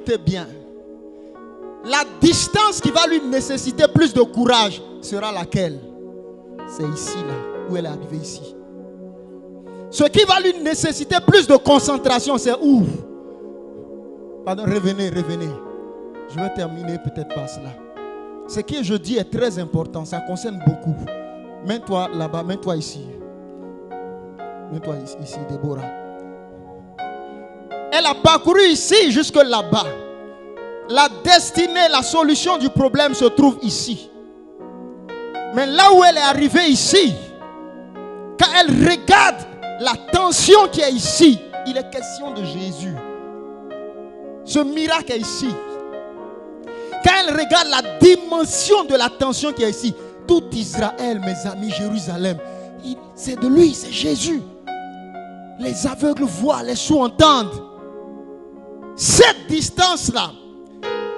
Écoutez bien. La distance qui va lui nécessiter plus de courage sera laquelle? C'est ici, là, où elle est arrivée ici. Ce qui va lui nécessiter plus de concentration, c'est où? Pardon, revenez. Je vais terminer peut-être par cela. Ce que je dis est très important, ça concerne beaucoup. Mets-toi là-bas, mets-toi ici. Mets-toi ici, Déborah. Elle a parcouru ici jusque là-bas. La destinée, la solution du problème se trouve ici. Mais là où elle est arrivée ici, quand elle regarde la tension qui est ici, il est question de Jésus. Ce miracle est ici. Quand elle regarde la dimension de la tension qui est ici, tout Israël, mes amis, Jérusalem, c'est de lui, c'est Jésus. Les aveugles voient, les sourds entendent. Cette distance-là,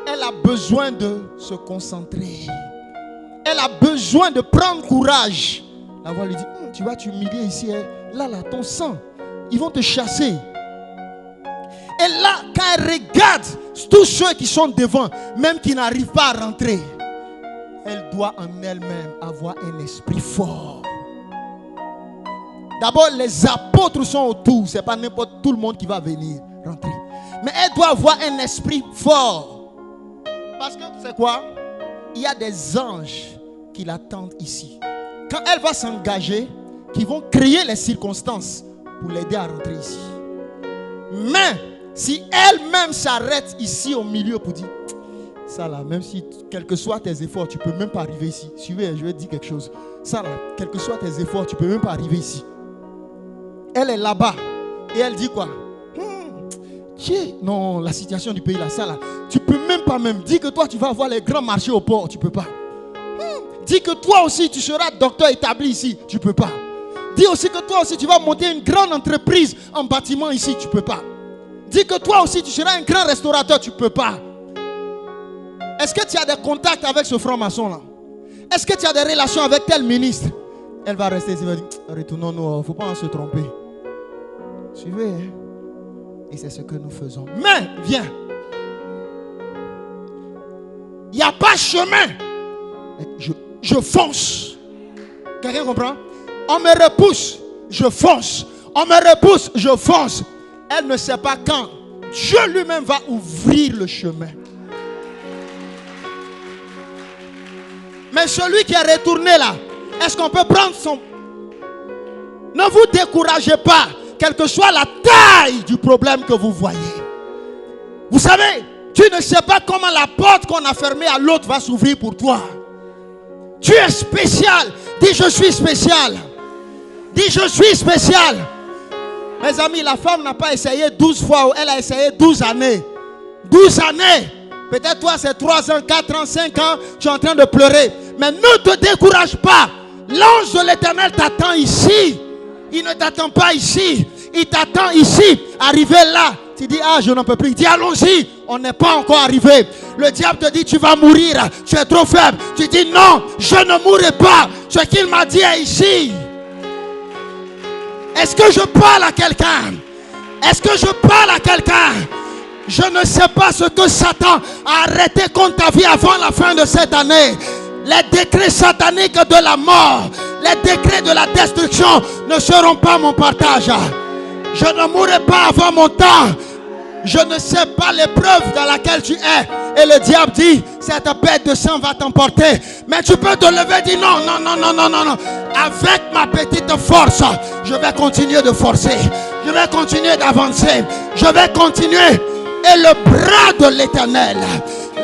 elle a besoin de se concentrer. Elle a besoin de prendre courage. La voix lui dit, tu vas t'humilier ici. Là, ton sang, ils vont te chasser. Et là, quand elle regarde tous ceux qui sont devant, même qui n'arrivent pas à rentrer, elle doit en elle-même avoir un esprit fort. D'abord, les apôtres sont autour. Ce n'est pas n'importe tout le monde qui va venir rentrer. Mais elle doit avoir un esprit fort. Parce que, c'est quoi? Il y a des anges qui l'attendent ici. Quand elle va s'engager, qui vont créer les circonstances pour l'aider à rentrer ici. Mais, si elle-même s'arrête ici au milieu pour dire, ça là, même si, quels que soient tes efforts, tu ne peux même pas arriver ici. Suivez, je vais te dire quelque chose. Ça là, quels que soient tes efforts, tu ne peux même pas arriver ici. Elle est là-bas. Et elle dit quoi? Non, la situation du pays là, ça là, tu peux même pas même. Dis que toi tu vas avoir les grands marchés au port, tu peux pas. Dis que toi aussi tu seras docteur établi ici, tu peux pas. Dis aussi que toi aussi tu vas monter une grande entreprise en bâtiment ici, tu peux pas. Dis que toi aussi tu seras un grand restaurateur, tu peux pas. Est-ce que tu as des contacts avec ce franc-maçon là? Est-ce que tu as des relations avec tel ministre? Elle va rester ici, elle va dire, retournons-nous, il ne faut pas se tromper. Suivez, hein? Et c'est ce que nous faisons. Mais, viens. Il n'y a pas chemin. Je fonce. Quelqu'un comprend? On me repousse, je fonce. On me repousse, je fonce. Elle ne sait pas quand. Dieu lui-même va ouvrir le chemin. Mais celui qui est retourné là, est-ce qu'on peut prendre son... Ne vous découragez pas. Quelle que soit la taille du problème que vous voyez. Vous savez, tu ne sais pas comment la porte qu'on a fermée à l'autre va s'ouvrir pour toi. Tu es spécial. Dis je suis spécial. Dis je suis spécial. Mes amis, la femme n'a pas essayé 12 fois. Elle a essayé 12 années. 12 années. Peut-être toi c'est 3 ans, 4 ans, 5 ans. Tu es en train de pleurer. Mais ne te décourage pas. L'ange de l'Éternel t'attend ici. Il ne t'attend pas ici. Il t'attend ici. Arrivé là. Tu dis, je n'en peux plus. Il dit, allons-y. On n'est pas encore arrivé. Le diable te dit, tu vas mourir. Tu es trop faible. Tu dis, non, je ne mourrai pas. Ce qu'il m'a dit est ici. Est-ce que je parle à quelqu'un? Est-ce que je parle à quelqu'un? Je ne sais pas ce que Satan a arrêté contre ta vie avant la fin de cette année. Les décrets sataniques de la mort, les décrets de la destruction ne seront pas mon partage. Je ne mourrai pas avant mon temps. Je ne sais pas l'épreuve dans laquelle tu es. Et le diable dit, cette bête de sang va t'emporter. Mais tu peux te lever et dire non. Avec ma petite force, je vais continuer de forcer. Je vais continuer d'avancer. Je vais continuer. Et le bras de l'Éternel,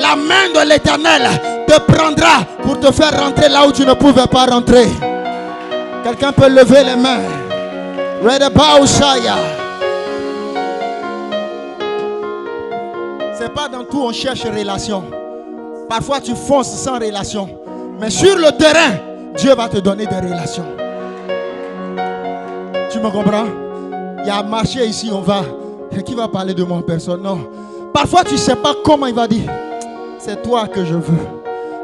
la main de l'Éternel te prendra pour te faire rentrer là où tu ne pouvais pas rentrer. Quelqu'un peut lever les mains. C'est pas dans tout on cherche relation. Parfois tu fonces sans relation. Mais sur le terrain, Dieu va te donner des relations. Tu me comprends? Il y a un marché ici, on va. Qui va parler de moi? Personne, non. Parfois tu ne sais pas comment il va dire. C'est toi que je veux.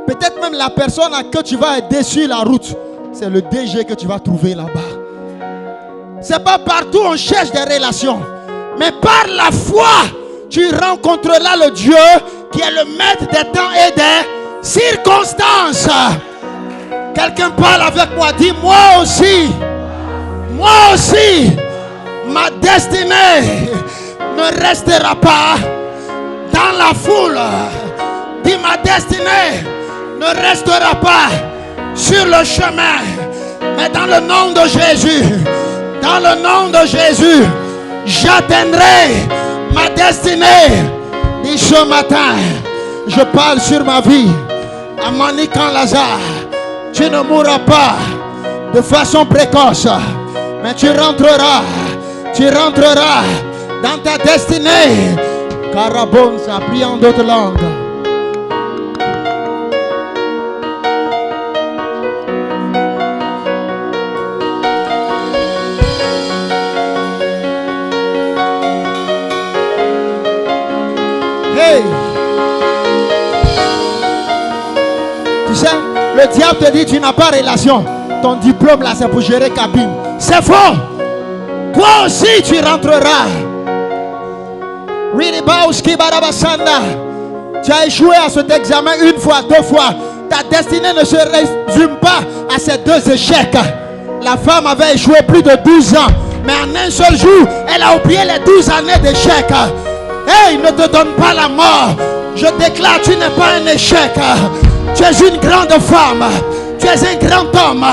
Peut-être même la personne à qui tu vas aider sur la route, c'est le DG que tu vas trouver là-bas. C'est pas partout on cherche des relations. Mais par la foi, tu rencontreras le Dieu qui est le maître des temps et des circonstances. Quelqu'un parle avec moi, dis moi aussi, ma destinée ne restera pas dans la foule. Dis ma destinée ne restera pas sur le chemin, mais dans le nom de Jésus, dans le nom de Jésus, j'atteindrai ma destinée. Dis ce matin, je parle sur ma vie. Amanikan Lazare, tu ne mourras pas de façon précoce, mais tu rentreras dans ta destinée. Karabonza, prie en d'autres langues. Hey! Tu sais, le diable te dit tu n'as pas relation. Ton diplôme là c'est pour gérer cabine. C'est faux. Toi aussi tu rentreras. Tu as échoué à cet examen une fois, deux fois. Ta destinée ne se résume pas à ces deux échecs. La femme avait échoué plus de 12 ans, mais en un seul jour, elle a oublié les 12 années d'échec. Hey, ne te donne pas la mort. Je déclare, tu n'es pas un échec. Tu es une grande femme. Tu es un grand homme.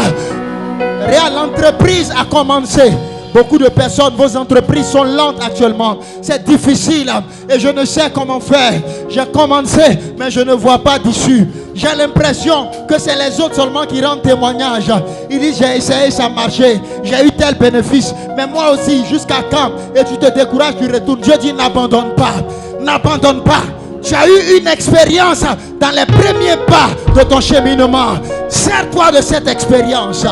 L'entreprise a commencé. Beaucoup de personnes, vos entreprises sont lentes actuellement. C'est difficile et je ne sais comment faire. J'ai commencé, mais je ne vois pas d'issue. J'ai l'impression que c'est les autres seulement qui rendent témoignage. Ils disent j'ai essayé, ça a marché. J'ai eu tel bénéfice. Mais moi aussi, jusqu'à quand? Et tu te décourages, tu retournes. Dieu dit n'abandonne pas. N'abandonne pas. Tu as eu une expérience dans les premiers pas de ton cheminement. Sers-toi de cette expérience.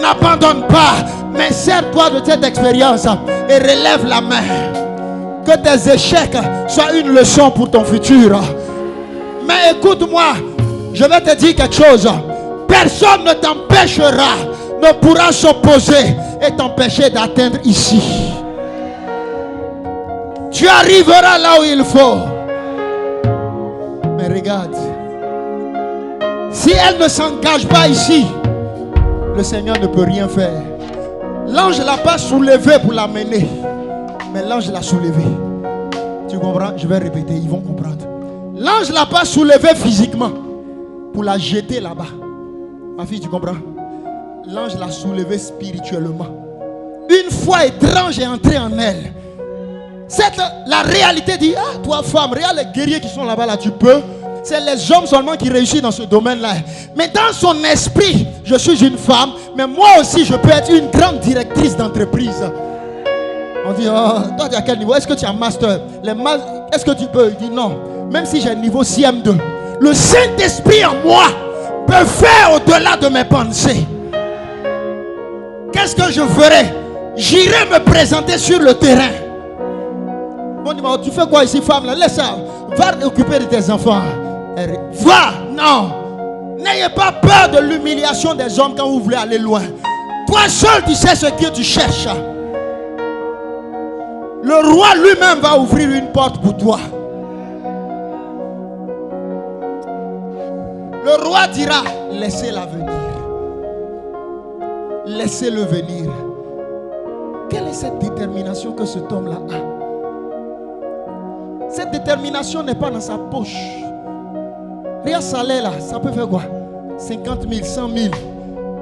N'abandonne pas, mais sers-toi de cette expérience et relève la main. Que tes échecs soient une leçon pour ton futur. Mais écoute-moi, je vais te dire quelque chose. Personne ne t'empêchera, ne pourra s'opposer et t'empêcher d'atteindre ici. Tu arriveras là où il faut. Mais regarde, si elle ne s'engage pas ici, le Seigneur ne peut rien faire. L'ange ne l'a pas soulevé pour l'amener, mais l'ange l'a soulevé. Tu comprends? Je vais répéter, ils vont comprendre. L'ange ne l'a pas soulevé physiquement pour la jeter là-bas. Ma fille, tu comprends? L'ange l'a soulevé spirituellement. Une foi étrange est entrée en elle. La réalité dit, ah toi femme, regarde les guerriers qui sont là-bas, là tu peux. C'est les hommes seulement qui réussissent dans ce domaine-là. Mais dans son esprit, je suis une femme, mais moi aussi je peux être une grande directrice d'entreprise. On dit, oh, toi tu es à quel niveau? Est-ce que tu as master? Est-ce que tu peux? Il dit non. Même si j'ai niveau CM2, le Saint-Esprit en moi peut faire au-delà de mes pensées. Qu'est-ce que je ferai? J'irai me présenter sur le terrain. Bon, tu fais quoi ici, femme là? Laisse ça. Va t'occuper de tes enfants. Va, non. N'ayez pas peur de l'humiliation des hommes quand vous voulez aller loin. Toi seul, tu sais ce que tu cherches. Le roi lui-même va ouvrir une porte pour toi. Le roi dira, laissez-la venir. Laissez-le venir. Quelle est cette détermination que cet homme-là a? Cette détermination n'est pas dans sa poche. Rien salaire là, ça peut faire quoi? 50 000, 100 000.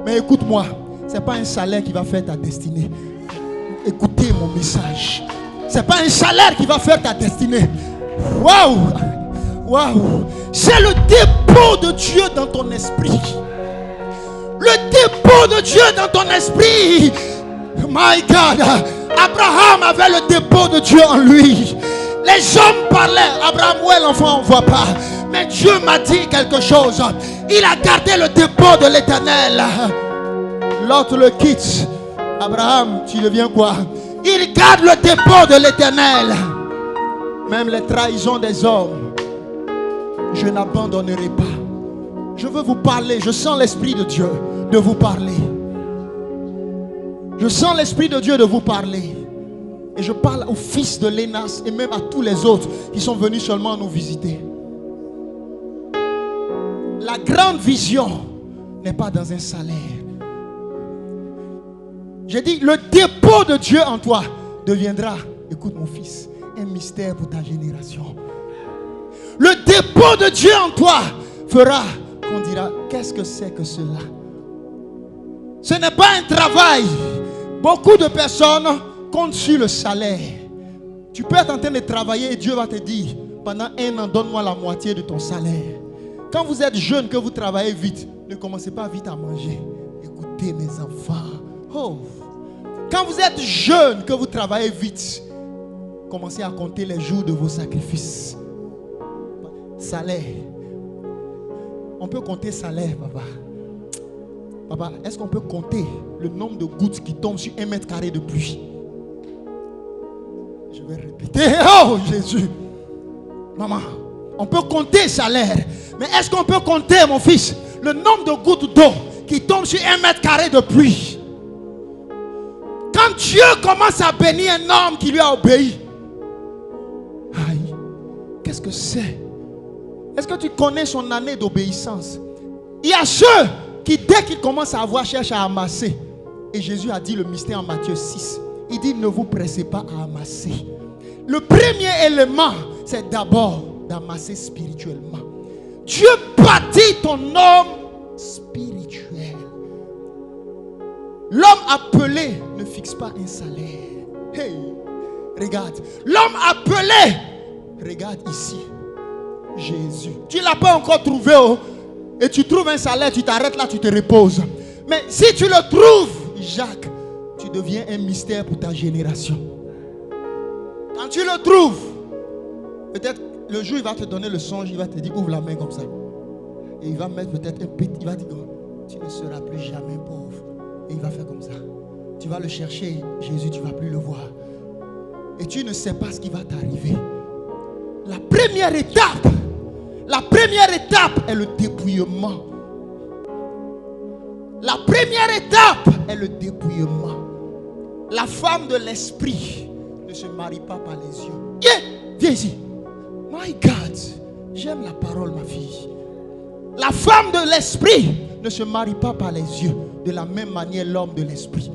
Mais écoute-moi, ce n'est pas un salaire qui va faire ta destinée. Écoutez mon message. Ce n'est pas un salaire qui va faire ta destinée. Waouh! Waouh! C'est le dépôt de Dieu dans ton esprit. Le dépôt de Dieu dans ton esprit. My God! Abraham avait le dépôt de Dieu en lui. Les hommes parlaient. Abraham, où est l'enfant? On ne voit pas. Mais Dieu m'a dit quelque chose. Il a gardé le dépôt de l'Éternel. L'autre le quitte. Abraham, tu deviens quoi? Il garde le dépôt de l'Éternel. Même les trahisons des hommes, je n'abandonnerai pas. Je veux vous parler. Je sens l'Esprit de Dieu de vous parler. Je sens l'Esprit de Dieu de vous parler. Et je parle aux fils de Lénas et même à tous les autres qui sont venus seulement nous visiter. La grande vision n'est pas dans un salaire. J'ai dit, le dépôt de Dieu en toi deviendra, écoute mon fils, un mystère pour ta génération. Le dépôt de Dieu en toi fera qu'on dira, qu'est-ce que c'est que cela? Ce n'est pas un travail. Beaucoup de personnes comptent sur le salaire. Tu peux être en train de travailler et Dieu va te dire, pendant 1 an, donne-moi la moitié de ton salaire. Quand vous êtes jeune, que vous travaillez vite, ne commencez pas vite à manger. Écoutez mes enfants. Oh. Quand vous êtes jeune, que vous travaillez vite, commencez à compter les jours de vos sacrifices. Salaire. On peut compter salaire, papa. Papa, est-ce qu'on peut compter le nombre de gouttes qui tombent sur 1 mètre carré de pluie? Je vais répéter. Oh Jésus. Maman, on peut compter salaire. Mais est-ce qu'on peut compter, mon fils, le nombre de gouttes d'eau qui tombent sur 1 mètre carré de pluie? Quand Dieu commence à bénir un homme qui lui a obéi, aïe, qu'est-ce que c'est? Est-ce que tu connais son année d'obéissance? Il y a ceux qui, dès qu'ils commencent à avoir, cherchent à amasser. Et Jésus a dit le mystère en Matthieu 6. Il dit, ne vous pressez pas à amasser. Le premier élément, c'est d'abord d'amasser spirituellement. Dieu bâtit ton homme spirituel. L'homme appelé ne fixe pas un salaire. Hey, regarde. L'homme appelé, regarde ici. Jésus. Tu ne l'as pas encore trouvé, oh, et tu trouves un salaire, tu t'arrêtes là, tu te reposes. Mais si tu le trouves, Jacques, tu deviens un mystère pour ta génération. Quand tu le trouves, peut-être le jour il va te donner le songe, il va te dire ouvre la main comme ça. Et il va mettre peut-être un petit, il va dire tu ne seras plus jamais pauvre. Et il va faire comme ça. Tu vas le chercher, Jésus, tu ne vas plus le voir. Et tu ne sais pas ce qui va t'arriver. La première étape est le dépouillement. La première étape est le dépouillement. La femme de l'esprit ne se marie pas par les yeux. Yeah, viens ici. My God, j'aime la parole, ma fille. La femme de l'esprit ne se marie pas par les yeux. De la même manière, l'homme de l'esprit.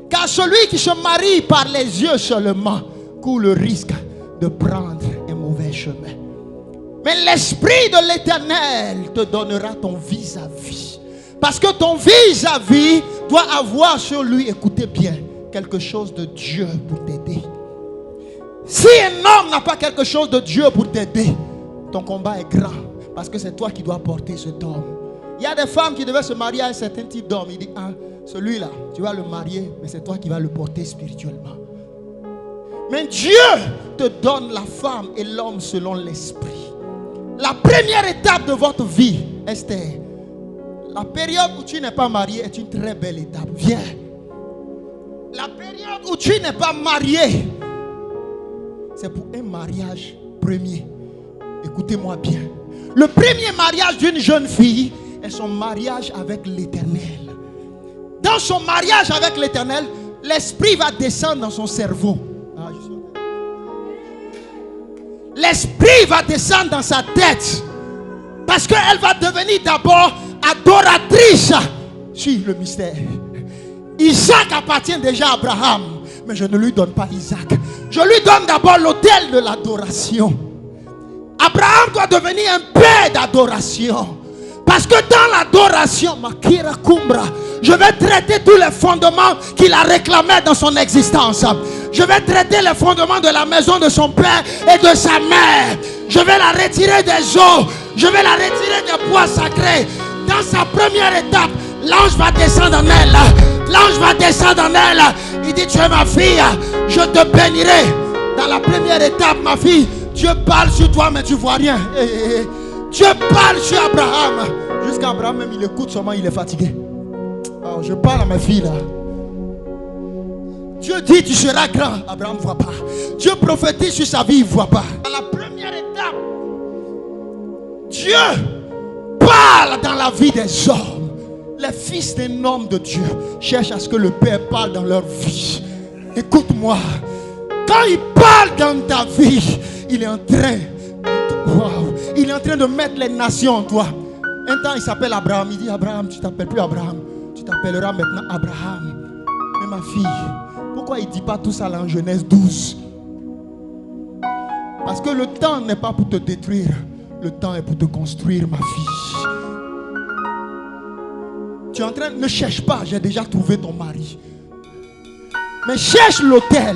Car celui qui se marie par les yeux seulement court le risque de prendre un mauvais chemin. Mais l'esprit de l'Éternel te donnera ton vis-à-vis. Parce que ton vis-à-vis doit avoir sur lui, écoutez bien, quelque chose de Dieu pour t'aider. Si un homme n'a pas quelque chose de Dieu pour t'aider, ton combat est grand. Parce que c'est toi qui dois porter cet homme. Il y a des femmes qui devaient se marier à un certain type d'homme. Il dit, ah, celui-là, tu vas le marier, mais c'est toi qui vas le porter spirituellement. Mais Dieu te donne la femme et l'homme selon l'esprit. La première étape de votre vie, Esther, la période où tu n'es pas marié est une très belle étape. Viens. La période où tu n'es pas marié, c'est pour un mariage premier. Écoutez-moi bien. Le premier mariage d'une jeune fille est son mariage avec l'Éternel. Dans son mariage avec l'Éternel, l'esprit va descendre dans son cerveau. L'esprit va descendre dans sa tête. Parce qu'elle va devenir d'abord adoratrice. Suis le mystère. Isaac appartient déjà à Abraham. Mais je ne lui donne pas Isaac. Je lui donne d'abord l'autel de l'adoration. Abraham doit devenir un père d'adoration. Parce que dans l'adoration, Makira Kumbra, je vais traiter tous les fondements qu'il a réclamés dans son existence. Je vais traiter les fondements de la maison de son père et de sa mère. Je vais la retirer des eaux. Je vais la retirer des bois sacrés. Dans sa première étape, l'ange va descendre en elle. L'ange va descendre en elle. Il dit, tu es ma fille, je te bénirai. Dans la première étape, ma fille, Dieu parle sur toi, mais tu ne vois rien. Dieu parle sur Abraham. Jusqu'à Abraham, même il écoute seulement, il est fatigué. Alors, je parle à ma fille là. Dieu dit, tu seras grand. Abraham ne voit pas. Dieu prophétise sur sa vie, il ne voit pas. Dans la première étape, Dieu parle dans la vie des hommes. Les fils d'un homme de Dieu cherchent à ce que le Père parle dans leur vie. Écoute-moi. Quand il parle dans ta vie, il est en train, il est en train de mettre les nations en toi. Un temps, il s'appelle Abraham. Il dit, Abraham, tu t'appelles plus Abraham. Tu t'appelleras maintenant Abraham. Mais ma fille, pourquoi il ne dit pas tout ça là en Genèse 12? Parce que le temps n'est pas pour te détruire. Le temps est pour te construire, ma fille. Tu es en train, ne cherche pas, j'ai déjà trouvé ton mari. Mais cherche l'autel.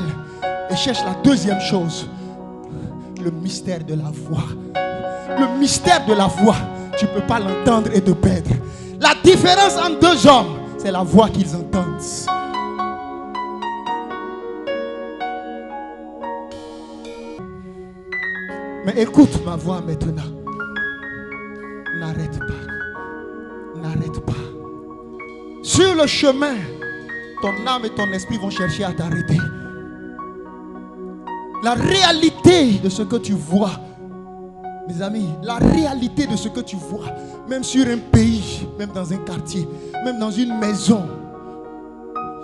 Et cherche la deuxième chose. Le mystère de la foi. Le mystère de la foi. Tu ne peux pas l'entendre et te perdre. La différence entre deux hommes, c'est la voix qu'ils entendent. Mais écoute ma voix maintenant. N'arrête pas. N'arrête pas. Sur le chemin, ton âme et ton esprit vont chercher à t'arrêter. La réalité de ce que tu vois, mes amis, la réalité de ce que tu vois, même sur un pays, même dans un quartier, même dans une maison.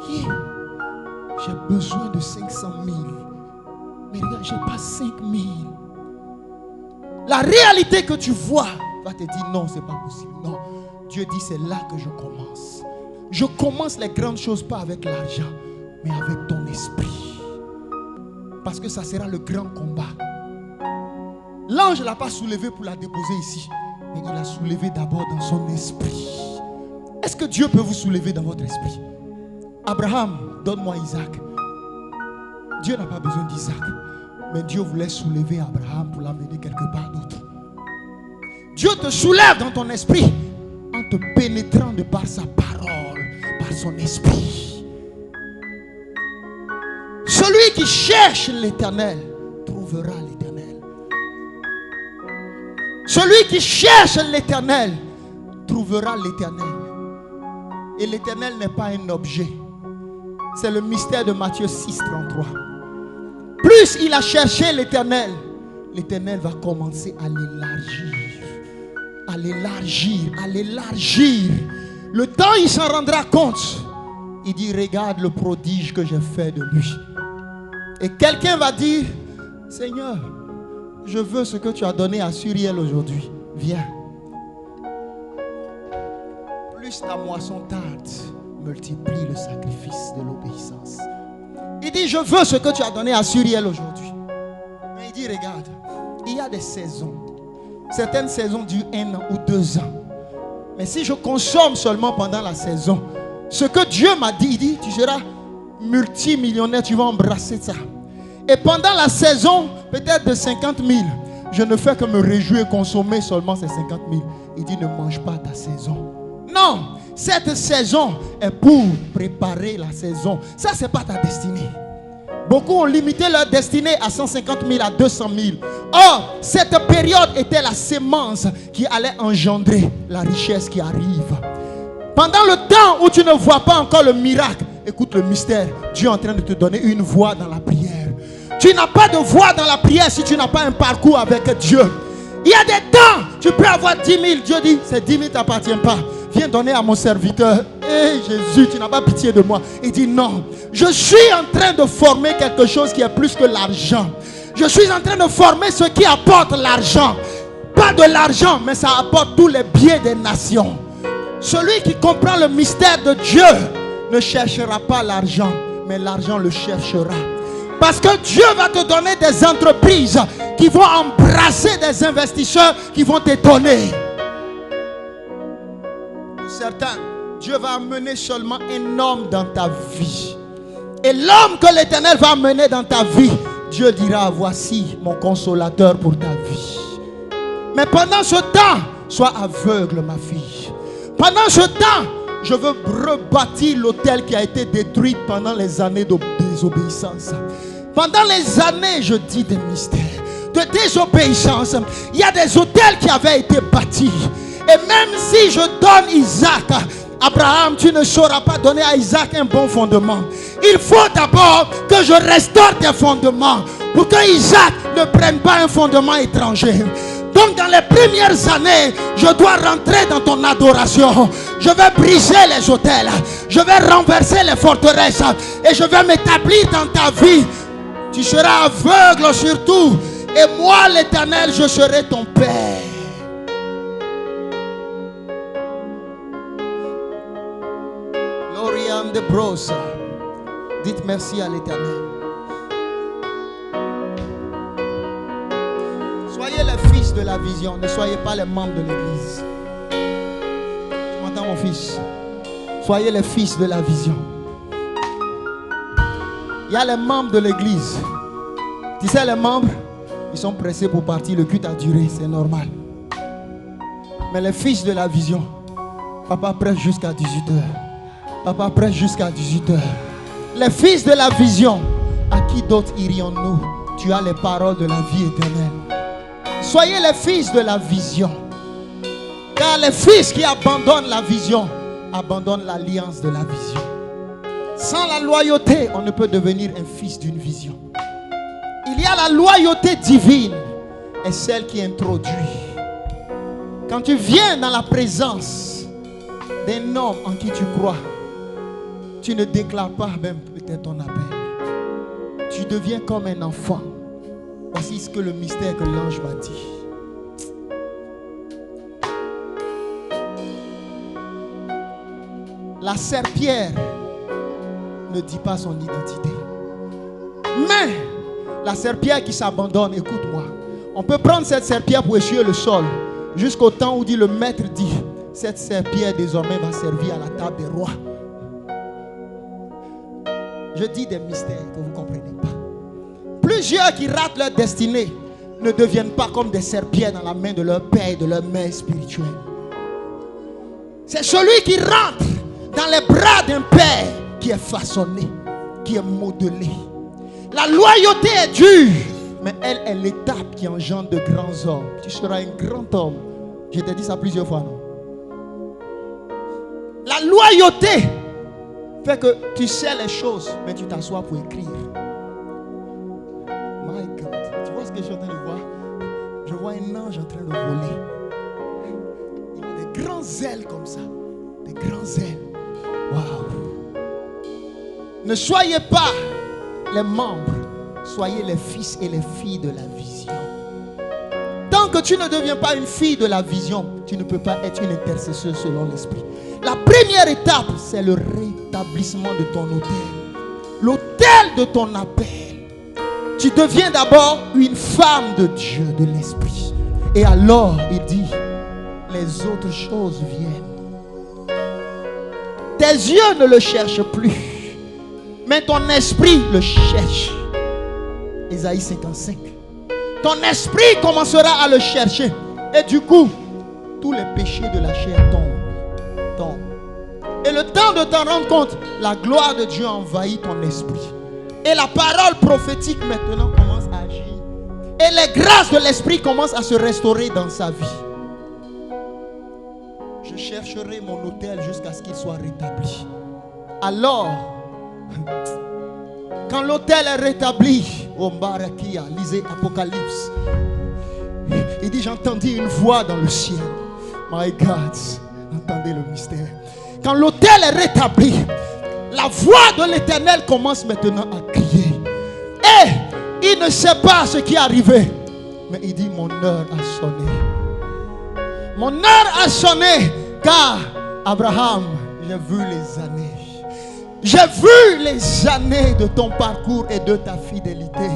J'ai besoin de 500 000. Mais regarde, je n'ai pas 5 000. La réalité que tu vois va te dire non, ce n'est pas possible. Non, Dieu dit c'est là que je commence. Je commence les grandes choses pas avec l'argent, mais avec ton esprit. Parce que ça sera le grand combat. L'ange ne l'a pas soulevé pour la déposer ici, mais il l'a soulevé d'abord dans son esprit. Est-ce que Dieu peut vous soulever dans votre esprit? Abraham, donne-moi Isaac. Dieu n'a pas besoin d'Isaac, mais Dieu voulait soulever Abraham pour l'amener quelque part d'autre. Dieu te soulève dans ton esprit en te pénétrant de par sa parole, par son esprit. Celui qui cherche l'Éternel trouvera l'Éternel. Celui qui cherche l'Éternel trouvera l'Éternel. Et l'Éternel n'est pas un objet. C'est le mystère de Matthieu 6:33. Plus il a cherché l'Éternel, l'Éternel va commencer à l'élargir. À l'élargir, à l'élargir. Le temps il s'en rendra compte. Il dit, regarde le prodige que j'ai fait de lui. Et quelqu'un va dire, Seigneur, je veux ce que tu as donné à Suriel aujourd'hui. Viens. Plus ta moisson tarde, multiplie le sacrifice de l'obéissance. Il dit, je veux ce que tu as donné à Suriel aujourd'hui. Mais il dit, regarde, il y a des saisons. Certaines saisons durent 1 an ou 2 ans. Mais si je consomme seulement pendant la saison, ce que Dieu m'a dit, il dit, tu seras multimillionnaire, tu vas embrasser ça. Et pendant la saison, peut-être de 50 000, je ne fais que me réjouir et consommer seulement ces 50 000. Il dit, ne mange pas ta saison. Non, cette saison est pour préparer la saison. Ça, ce n'est pas ta destinée. Beaucoup ont limité leur destinée à 150 000, à 200 000. Or, cette période était la sémence qui allait engendrer la richesse qui arrive. Pendant le temps où tu ne vois pas encore le miracle, écoute le mystère. Dieu est en train de te donner une voie dans la prière. Tu n'as pas de voie dans la prière si tu n'as pas un parcours avec Dieu. Il y a des temps, tu peux avoir 10 000. Dieu dit, ces 10 000 ne t'appartiennent pas. Viens donner à mon serviteur. Hé Jésus, tu n'as pas pitié de moi. Il dit non. Je suis en train de former quelque chose qui est plus que l'argent. Je suis en train de former ce qui apporte l'argent. Pas de l'argent, mais ça apporte tous les biens des nations. Celui qui comprend le mystère de Dieu ne cherchera pas l'argent, mais l'argent le cherchera. Parce que Dieu va te donner des entreprises qui vont embrasser des investisseurs qui vont t'étonner. Pour certains, Dieu va amener seulement un homme dans ta vie. Et l'homme que l'Éternel va amener dans ta vie, Dieu dira, voici mon consolateur pour ta vie. Mais pendant ce temps, sois aveugle, ma fille. Pendant ce temps, je veux rebâtir l'autel qui a été détruit pendant les années de désobéissance. Pendant les années, je dis des mystères de désobéissance. Il y a des autels qui avaient été bâtis. Et même si je donne Isaac, Abraham, tu ne sauras pas donner à Isaac un bon fondement. Il faut d'abord que je restaure tes fondements pour que Isaac ne prenne pas un fondement étranger. Donc dans les premières années, je dois rentrer dans ton adoration. Je vais briser les autels. Je vais renverser les forteresses. Et je vais m'établir dans ta vie Tu seras aveugle surtout. Et moi, l'Éternel, je serai ton Père. Gloriam de brosa. Dites merci à l'Éternel. Soyez les fils de la vision. Ne soyez pas les membres de l'église. Tu m'entends, mon fils? Soyez les fils de la vision. Il y a les membres de l'église. Tu sais, les membres, ils sont pressés pour partir. Le culte a duré, c'est normal. Mais les fils de la vision, papa prêche jusqu'à 18h. Papa prêche jusqu'à 18h. Les fils de la vision, à qui d'autre irions-nous? Tu as les paroles de la vie éternelle. Soyez les fils de la vision. Car les fils qui abandonnent la vision abandonnent l'alliance de la vision. Sans la loyauté, on ne peut devenir un fils d'une vision. Il y a la loyauté divine et celle qui introduit. Quand tu viens dans la présence d'un homme en qui tu crois, tu ne déclares pas même peut-être ton appel. Tu deviens comme un enfant. Voici ce que le mystère que l'ange m'a dit. La serpillère ne dit pas son identité. Mais la serpillère qui s'abandonne, écoute-moi. On peut prendre cette serpillère pour essuyer le sol jusqu'au temps où le maître dit, cette serpillère désormais va servir à la table des rois. Je dis des mystères que vous ne comprenez pas. Plusieurs qui ratent leur destinée ne deviennent pas comme des serpillères dans la main de leur père et de leur mère spirituelle. C'est celui qui rentre dans les bras d'un père qui est façonné, qui est modelé. La loyauté est dure, mais elle est l'étape qui engendre de grands hommes. Tu seras un grand homme. Je t'ai dit ça plusieurs fois, non? La loyauté fait que tu sais les choses, mais tu t'assois pour écrire. My God, tu vois ce que je suis en train de voir? Je vois un ange en train de voler. Il a des grands ailes comme ça. Des grands ailes. Waouh. Ne soyez pas les membres, soyez les fils et les filles de la vision. Tant que tu ne deviens pas une fille de la vision, tu ne peux pas être une intercesseuse selon l'esprit. La première étape, c'est le rétablissement de ton autel. L'autel de ton appel. Tu deviens d'abord une femme de Dieu, de l'esprit. Et alors, il dit, les autres choses viennent. Tes yeux ne le cherchent plus, mais ton esprit le cherche. Ésaïe 55. Ton esprit commencera à le chercher. Et du coup, tous les péchés de la chair tombent. Et le temps de t'en rendre compte, la gloire de Dieu envahit ton esprit. Et la parole prophétique maintenant commence à agir. Et les grâces de l'esprit commencent à se restaurer dans sa vie. Je chercherai mon autel jusqu'à ce qu'il soit rétabli. Alors, quand l'autel est rétabli, Ombarakia, lisez Apocalypse. Il dit, j'entendis une voix dans le ciel. My God, entendez le mystère. Quand l'autel est rétabli, la voix de l'Éternel commence maintenant à crier. Et il ne sait pas ce qui est arrivé. Mais il dit, mon heure a sonné. Mon heure a sonné. Car Abraham, j'ai vu les années. J'ai vu les années de ton parcours et de ta fidélité.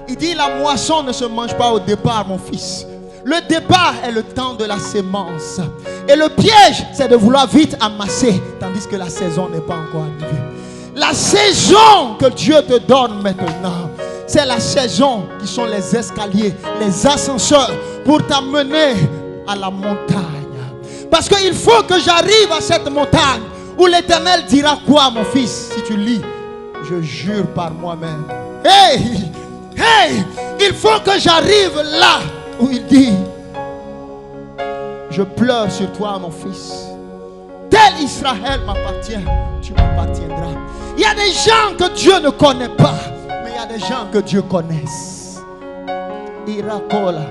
Il dit, la moisson ne se mange pas au départ, mon fils. Le départ est le temps de la sémence. Et le piège, c'est de vouloir vite amasser, tandis que la saison n'est pas encore arrivée. La saison que Dieu te donne maintenant, c'est la saison qui sont les escaliers, les ascenseurs pour t'amener à la montagne. Parce qu'il faut que j'arrive à cette montagne où l'Éternel dira quoi, mon fils? Si tu lis, je jure par moi-même. Hey, il faut que j'arrive là où il dit, je pleure sur toi, mon fils. Tel Israël m'appartient, tu m'appartiendras. Il y a des gens que Dieu ne connaît pas, mais il y a des gens que Dieu connaisse. Irakola.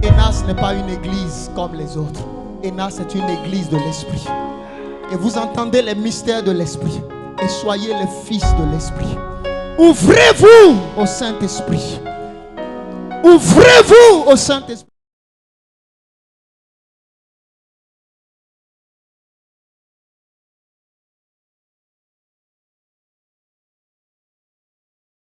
Enas n'est pas une église comme les autres. Enas est une église de l'esprit. Et vous entendez les mystères de l'esprit. Et soyez les fils de l'esprit. Ouvrez-vous au Saint-Esprit. Ouvrez-vous au Saint-Esprit.